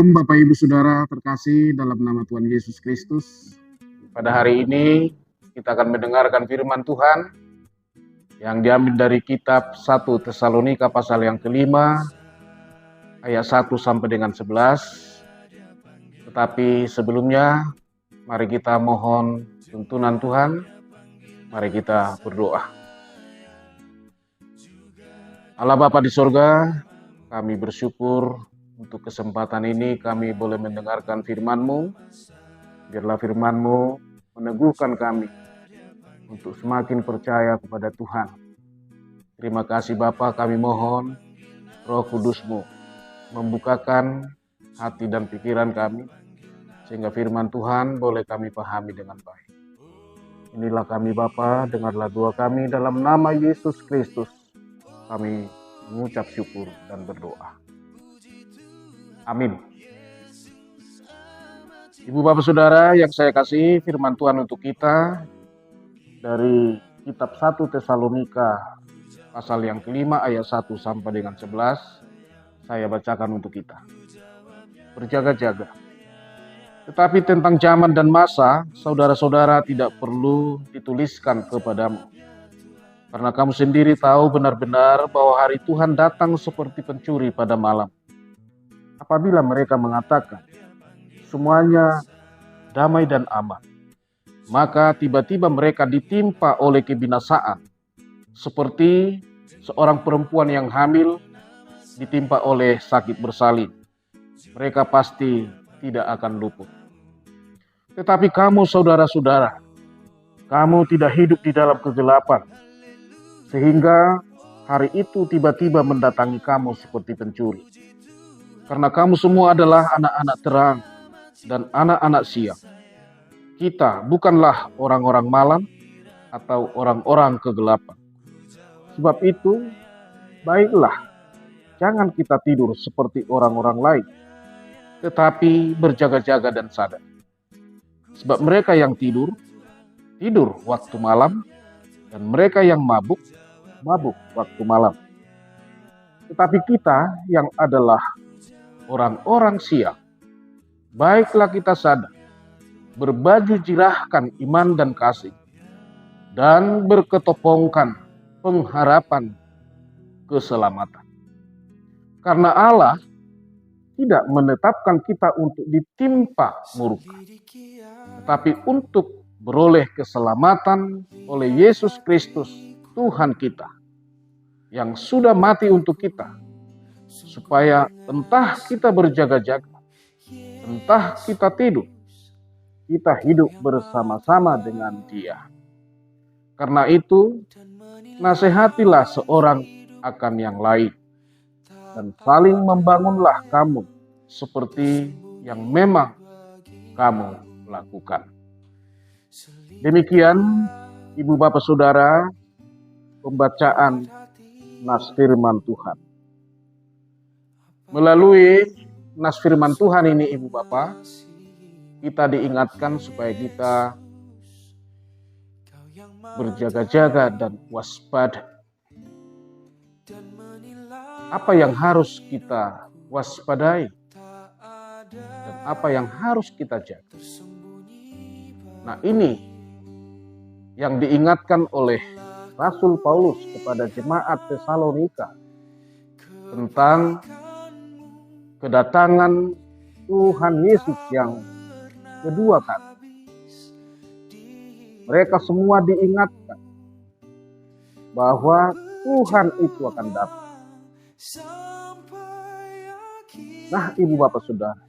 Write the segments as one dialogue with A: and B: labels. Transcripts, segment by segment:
A: Shalom Bapak Ibu Saudara terkasih dalam nama Tuhan Yesus Kristus. Pada hari ini kita akan mendengarkan firman Tuhan yang diambil dari kitab 1 Tesalonika pasal yang kelima ayat 1 sampai dengan 11. Tetapi sebelumnya mari kita mohon tuntunan Tuhan. Mari kita berdoa. Allah Bapa di sorga, kami bersyukur untuk kesempatan ini kami boleh mendengarkan firman-Mu. Biarlah firman-Mu meneguhkan kami untuk semakin percaya kepada Tuhan. Terima kasih Bapa, kami mohon Roh Kudus-Mu membukakan hati dan pikiran kami, sehingga firman Tuhan boleh kami pahami dengan baik. Inilah kami Bapa, dengarlah doa kami dalam nama Yesus Kristus. Kami mengucap syukur dan berdoa. Amin. Ibu Bapak Saudara yang saya kasih, firman Tuhan untuk kita dari kitab 1 Tesalonika pasal yang kelima ayat 1 sampai dengan 11. Saya bacakan untuk kita. Berjaga-jaga. Tetapi tentang zaman dan masa, saudara-saudara tidak perlu dituliskan kepadamu. Karena kamu sendiri tahu benar-benar bahwa hari Tuhan datang seperti pencuri pada malam. Apabila mereka mengatakan, semuanya damai dan aman, maka tiba-tiba mereka ditimpa oleh kebinasaan, seperti seorang perempuan yang hamil ditimpa oleh sakit bersalin. Mereka pasti tidak akan luput. Tetapi kamu saudara-saudara, kamu tidak hidup di dalam kegelapan, sehingga hari itu tiba-tiba mendatangi kamu seperti pencuri. Karena kamu semua adalah anak-anak terang dan anak-anak siang. Kita bukanlah orang-orang malam atau orang-orang kegelapan. Sebab itu, baiklah, jangan kita tidur seperti orang-orang lain, tetapi berjaga-jaga dan sadar. Sebab mereka yang tidur waktu malam, dan mereka yang mabuk waktu malam. Tetapi kita yang adalah orang-orang siang, baiklah kita sadar, berbaju jirahkan iman dan kasih, dan berketopongkan pengharapan keselamatan. Karena Allah tidak menetapkan kita untuk ditimpa murka, tetapi untuk beroleh keselamatan oleh Yesus Kristus Tuhan kita, yang sudah mati untuk kita, supaya entah kita berjaga-jaga, entah kita tidur, kita hidup bersama-sama dengan Dia. Karena itu, nasihatilah seorang akan yang lain, dan saling membangunlah kamu seperti yang memang kamu lakukan. Demikian, Ibu Bapak Saudara, pembacaan nas firman Tuhan. Melalui nas firman Tuhan ini, Ibu Bapak, kita diingatkan supaya kita berjaga-jaga dan waspada. Apa yang harus kita waspadai dan apa yang harus kita jaga. Nah, ini yang diingatkan oleh Rasul Paulus kepada jemaat Tesalonika tentang kedatangan Tuhan Yesus yang kedua kali. Mereka semua diingatkan bahwa Tuhan itu akan datang. Nah, Ibu Bapak Saudara,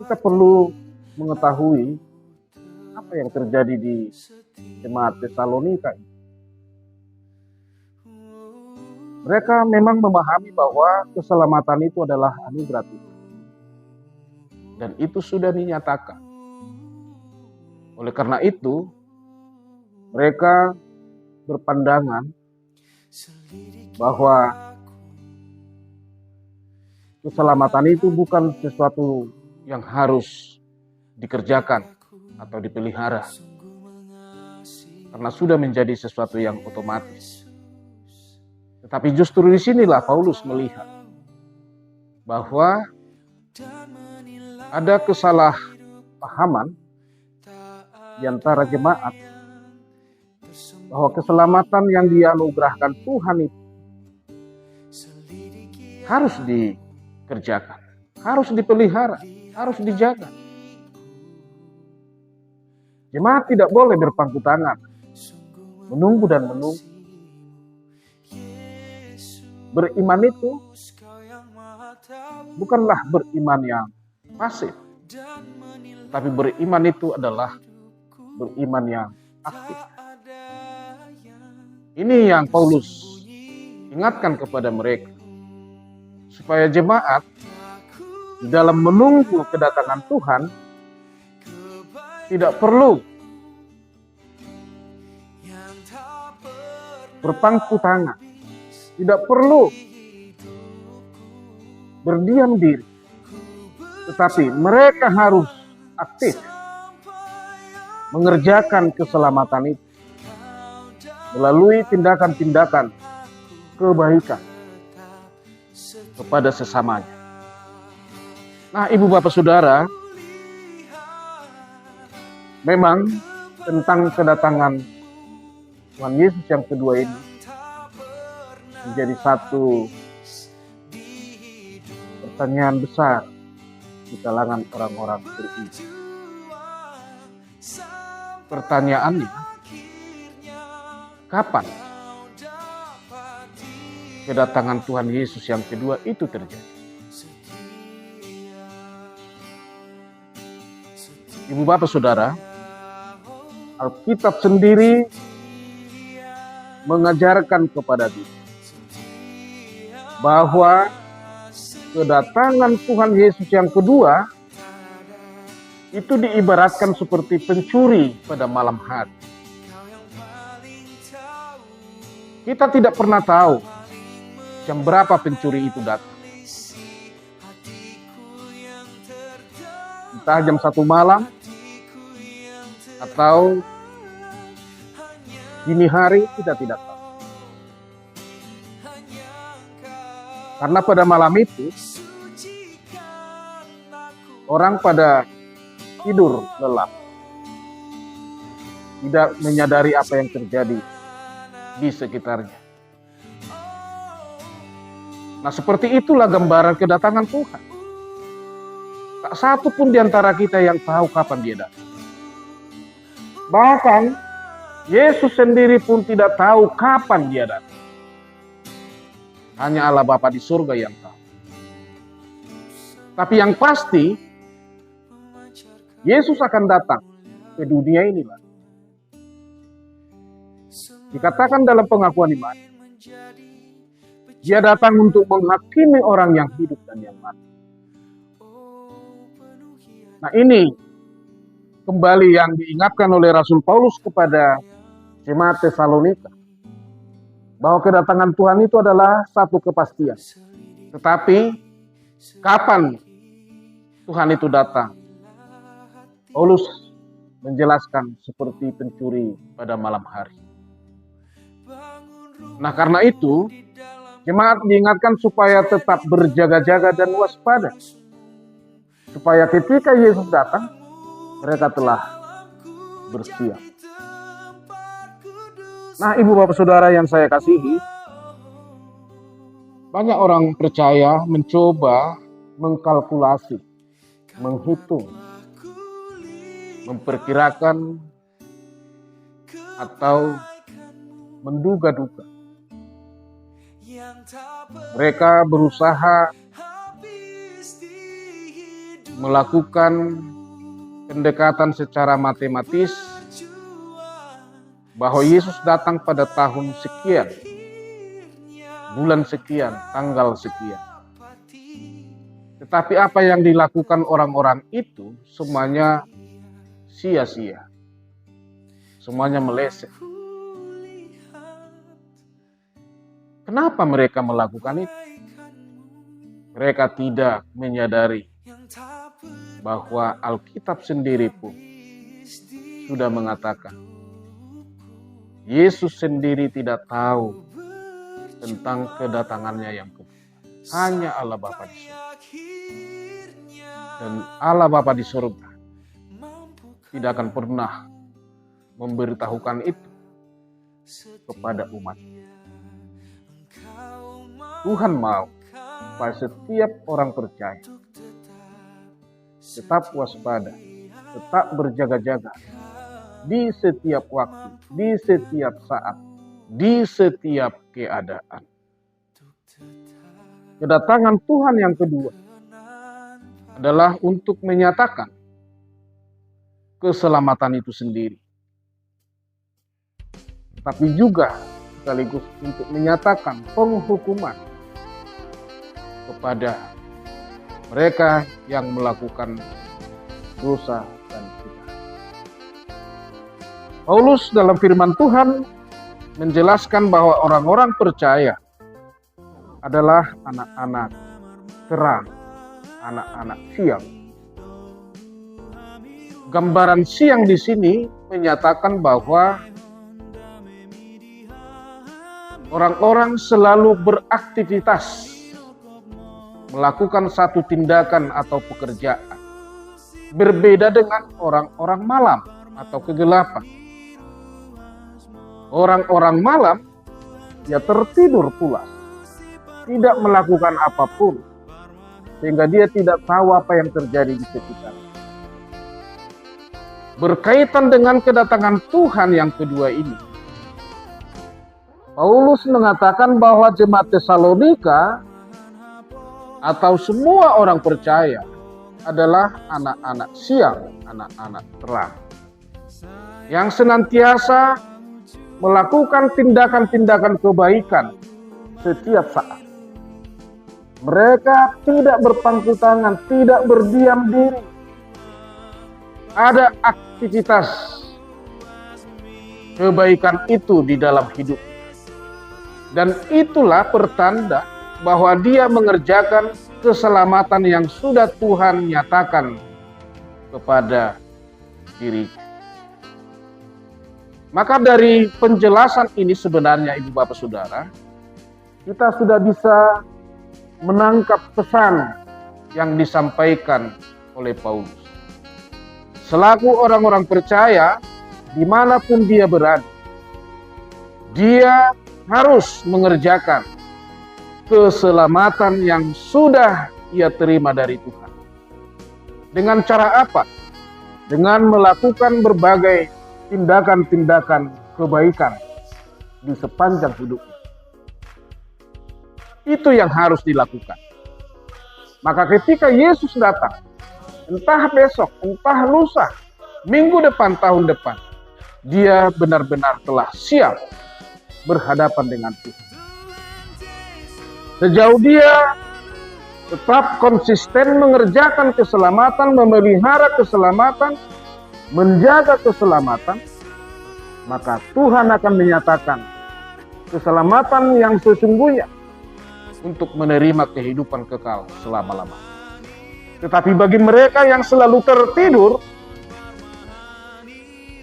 A: kita perlu mengetahui apa yang terjadi di jemaat Tesalonika ini. Mereka memang memahami bahwa keselamatan itu adalah anugerah Tuhan. Dan itu sudah dinyatakan. Oleh karena itu, mereka berpandangan bahwa keselamatan itu bukan sesuatu yang harus dikerjakan atau dipelihara, karena sudah menjadi sesuatu yang otomatis. Tetapi justru disinilah Paulus melihat bahwa ada kesalahpahaman di antara jemaat bahwa keselamatan yang dianugerahkan Tuhan itu harus dikerjakan, harus dipelihara, harus dijaga. Jemaat tidak boleh berpangku tangan, menunggu dan menunggu. Beriman itu bukanlah beriman yang pasif, tapi beriman itu adalah beriman yang aktif. Ini yang Paulus ingatkan kepada mereka, supaya jemaat di dalam menunggu kedatangan Tuhan tidak perlu berpangku tangan, tidak perlu berdiam diri, tetapi mereka harus aktif mengerjakan keselamatan itu melalui tindakan-tindakan kebaikan kepada sesamanya. Nah, Ibu Bapak Saudara, memang tentang kedatangan Tuhan Yesus yang kedua ini menjadi satu pertanyaan besar di kalangan orang-orang beriman. Pertanyaannya, kapan kedatangan Tuhan Yesus yang kedua itu terjadi? Ibu Bapak Saudara, Alkitab sendiri mengajarkan kepada kita bahwa kedatangan Tuhan Yesus yang kedua itu diibaratkan seperti pencuri pada malam hari. Kita tidak pernah tahu jam berapa pencuri itu datang. Entah jam 1 malam atau dini hari, kita tidak tahu. Karena pada malam itu orang pada tidur lelap, tidak menyadari apa yang terjadi di sekitarnya. Nah, seperti itulah gambaran kedatangan Tuhan. Tak satu pun di antara kita yang tahu kapan dia datang. Bahkan Yesus sendiri pun tidak tahu kapan dia datang. Hanya Allah Bapa di surga yang tahu. Tapi yang pasti, Yesus akan datang ke dunia ini. Dikatakan dalam pengakuan iman, dia datang untuk menghakimi orang yang hidup dan yang mati. Nah, ini kembali yang diingatkan oleh Rasul Paulus kepada jemaat Tesalonika, bahwa kedatangan Tuhan itu adalah satu kepastian. Tetapi kapan Tuhan itu datang? Paulus menjelaskan seperti pencuri pada malam hari. Nah, karena itu jemaat diingatkan supaya tetap berjaga-jaga dan waspada, supaya ketika Yesus datang, mereka telah bersiap. Nah, Ibu Bapak Saudara yang saya kasihi, banyak orang percaya mencoba mengkalkulasi, menghitung, memperkirakan, atau menduga-duga. Mereka berusaha melakukan pendekatan secara matematis bahwa Yesus datang pada tahun sekian, bulan sekian, tanggal sekian. Tetapi apa yang dilakukan orang-orang itu semuanya sia-sia. Semuanya meleset. Kenapa mereka melakukan itu? Mereka tidak menyadari bahwa Alkitab sendiri pun sudah mengatakan Yesus sendiri tidak tahu tentang kedatangannya yang kedua. Hanya Allah Bapa di surga. Dan Allah Bapa di surga tidak akan pernah memberitahukan itu kepada umat. Tuhan mau supaya setiap orang percaya tetap waspada, tetap berjaga-jaga di setiap waktu, di setiap saat, di setiap keadaan. Kedatangan Tuhan yang kedua adalah untuk menyatakan keselamatan itu sendiri, tapi juga sekaligus untuk menyatakan penghukuman kepada mereka yang melakukan dosa dan kejahatan. Paulus dalam firman Tuhan menjelaskan bahwa orang-orang percaya adalah anak-anak terang, anak-anak siang. Gambaran siang di sini menyatakan bahwa orang-orang selalu beraktivitas, melakukan satu tindakan atau pekerjaan. Berbeda dengan orang-orang malam atau kegelapan. Orang-orang malam, dia tertidur pulas, tidak melakukan apapun, sehingga dia tidak tahu apa yang terjadi di sekitarnya. Berkaitan dengan kedatangan Tuhan yang kedua ini, Paulus mengatakan bahwa jemaat Tesalonika atau semua orang percaya adalah anak-anak siang, anak-anak terang, yang senantiasa melakukan tindakan-tindakan kebaikan setiap saat. Mereka tidak berpangku tangan, tidak berdiam diri. Ada aktivitas kebaikan itu di dalam hidup. Dan itulah pertanda bahwa dia mengerjakan keselamatan yang sudah Tuhan nyatakan kepada dirinya. Maka dari penjelasan ini sebenarnya Ibu Bapak Saudara, kita sudah bisa menangkap pesan yang disampaikan oleh Paulus. Selaku orang-orang percaya, dimanapun dia berada, dia harus mengerjakan keselamatan yang sudah ia terima dari Tuhan. Dengan cara apa? Dengan melakukan berbagai tindakan-tindakan kebaikan di sepanjang hidupnya. Itu yang harus dilakukan. Maka ketika Yesus datang, entah besok, entah lusa, minggu depan, tahun depan, dia benar-benar telah siap berhadapan dengan Tuhan. Sejauh dia tetap konsisten mengerjakan keselamatan, memelihara keselamatan, menjaga keselamatan, maka Tuhan akan menyatakan keselamatan yang sesungguhnya untuk menerima kehidupan kekal selama-lamanya. Tetapi bagi mereka yang selalu tertidur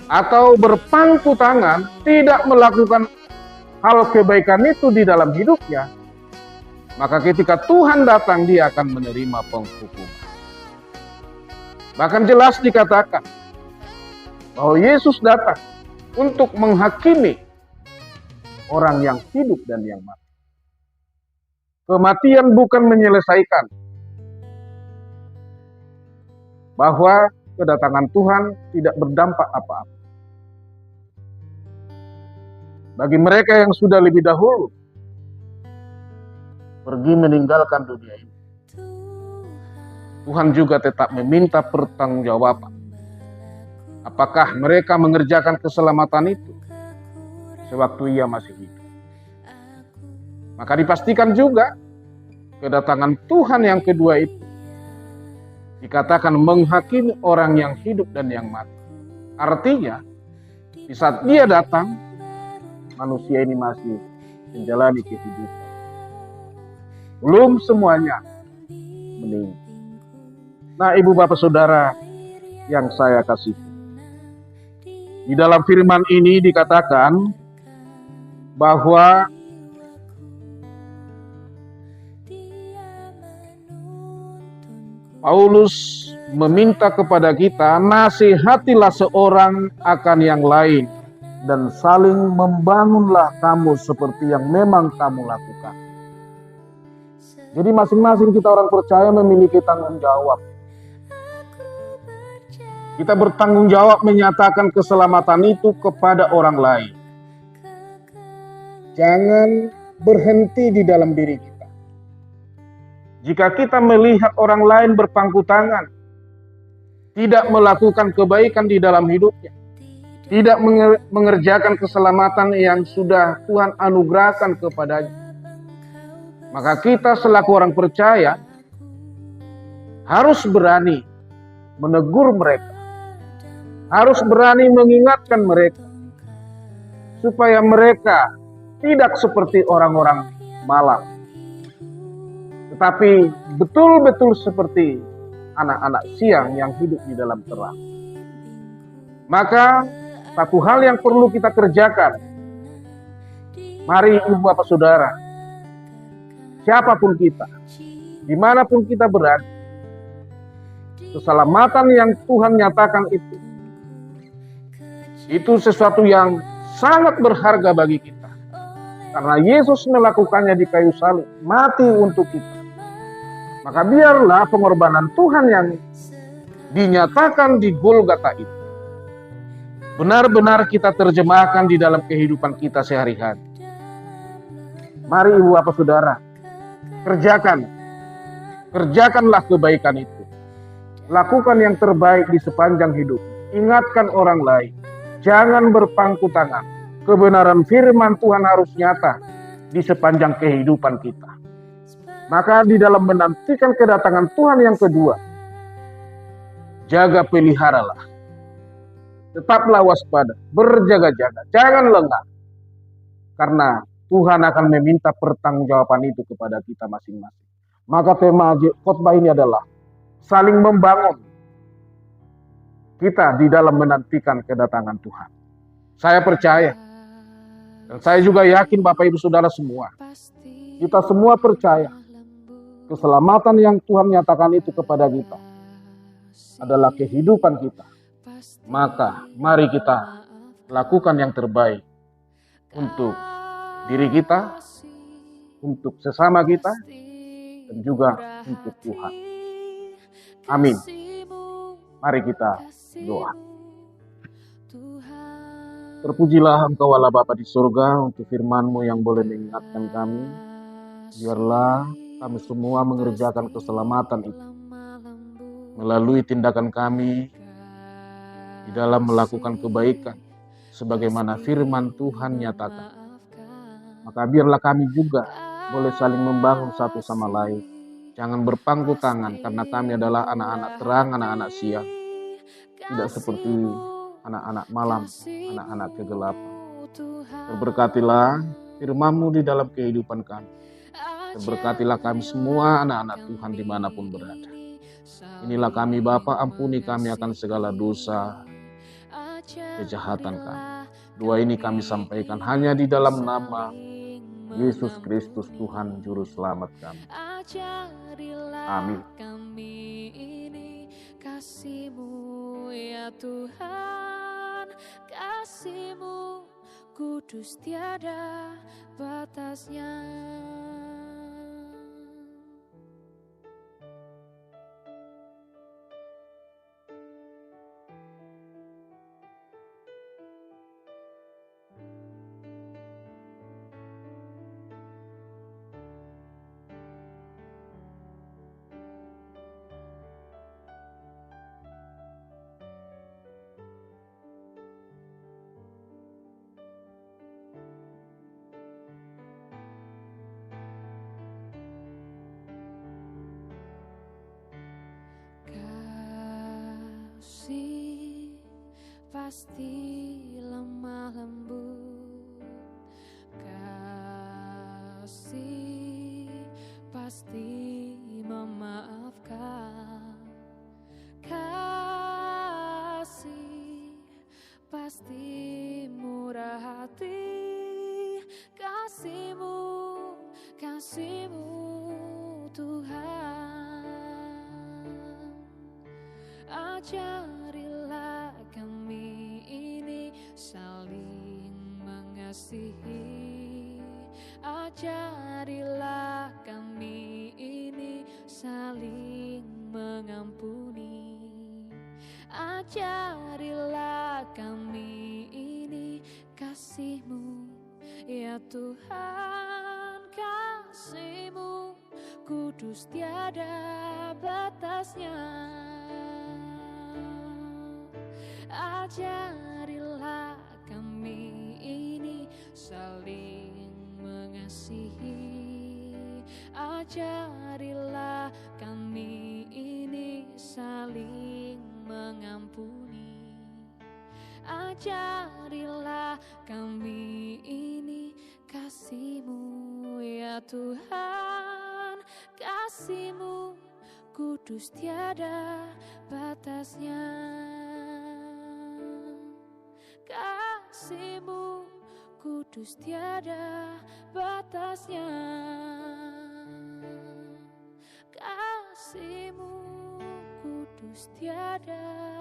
A: atau berpangku tangan, tidak melakukan hal kebaikan itu di dalam hidupnya, maka ketika Tuhan datang, dia akan menerima penghukuman. Bahkan jelas dikatakan bahwa Yesus datang untuk menghakimi orang yang hidup dan yang mati. Kematian bukan menyelesaikan, bahwa kedatangan Tuhan tidak berdampak apa-apa. Bagi mereka yang sudah lebih dahulu pergi meninggalkan dunia ini, Tuhan juga tetap meminta pertanggungjawaban. Apakah mereka mengerjakan keselamatan itu sewaktu ia masih hidup? Maka dipastikan juga kedatangan Tuhan yang kedua itu dikatakan menghakimi orang yang hidup dan yang mati. Artinya, di saat dia datang, manusia ini masih menjalani kehidupan. Belum semuanya meninggal. Nah, Ibu Bapak Saudara yang saya kasih, di dalam firman ini dikatakan bahwa Paulus meminta kepada kita, nasihatilah seorang akan yang lain, dan saling membangunlah kamu seperti yang memang kamu lakukan. Jadi masing-masing kita orang percaya memiliki tanggung jawab. Kita bertanggung jawab menyatakan keselamatan itu kepada orang lain. Jangan berhenti di dalam diri kita. Jika kita melihat orang lain berpangku tangan, tidak melakukan kebaikan di dalam hidupnya, tidak mengerjakan keselamatan yang sudah Tuhan anugerahkan kepadanya, maka kita selaku orang percaya harus berani menegur mereka, harus berani mengingatkan mereka, supaya mereka tidak seperti orang-orang malam, tetapi betul-betul seperti anak-anak siang yang hidup di dalam terang. Maka satu hal yang perlu kita kerjakan, mari ibu bapak saudara, siapapun kita, dimanapun kita berada, keselamatan yang Tuhan nyatakan itu sesuatu yang sangat berharga bagi kita. Karena Yesus melakukannya di kayu salib, mati untuk kita. Maka biarlah pengorbanan Tuhan yang dinyatakan di Golgota itu benar-benar kita terjemahkan di dalam kehidupan kita sehari-hari. Mari ibu bapak saudara, kerjakanlah kebaikan itu. Lakukan yang terbaik di sepanjang hidup. Ingatkan orang lain. Jangan berpangku tangan. Kebenaran firman Tuhan harus nyata di sepanjang kehidupan kita. Maka di dalam menantikan kedatangan Tuhan yang kedua, jaga peliharalah. Tetaplah waspada, berjaga-jaga, jangan lengah. Karena Tuhan akan meminta pertanggungjawaban itu kepada kita masing-masing. Maka tema khotbah ini adalah saling membangun kita di dalam menantikan kedatangan Tuhan. Saya percaya, dan saya juga yakin Bapak Ibu Saudara semua, kita semua percaya keselamatan yang Tuhan nyatakan itu kepada kita adalah kehidupan kita. Maka mari kita lakukan yang terbaik untuk diri kita, untuk sesama kita, dan juga untuk Tuhan. Amin. Mari kita doa. Terpujilah Engkau Allah Bapa di surga untuk firman-Mu yang boleh mengingatkan kami. Biarlah kami semua mengerjakan keselamatan itu melalui tindakan kami di dalam melakukan kebaikan sebagaimana firman Tuhan nyatakan. Maka biarlah kami juga boleh saling membangun satu sama lain. Jangan berpangku tangan karena kami adalah anak-anak terang, anak-anak siang. Tidak seperti anak-anak malam, anak-anak kegelapan. Berberkatilah firman-Mu di dalam kehidupan kami. Berberkatilah kami semua anak-anak Tuhan dimanapun berada. Inilah kami Bapa, ampuni kami akan segala dosa, kejahatan kami. Doa ini kami sampaikan hanya di dalam nama Yesus Kristus Tuhan Juru Selamat kami. Amin.
B: Kasih-Mu ya Tuhan, kasih-Mu kudus tiada batasnya. Kasih pasti lemah lembut, kasih pasti memaafkan, kasih pasti murah hati, kasih-Mu, kasih-Mu Tuhan. Ajarilah kami ini saling mengasihi. Ajarilah kami ini saling mengampuni. Ajarilah kami ini kasih-Mu, ya Tuhan, kasih-Mu kudus tiada batasnya. Ajarilah kami ini saling mengasihi. Ajarilah kami ini saling mengampuni. Ajarilah kami ini kasih-Mu, ya Tuhan, kasih-Mu kudus tiada batasnya. Kasih-Mu kudus tiada batasnya. Kasih-Mu kudus tiada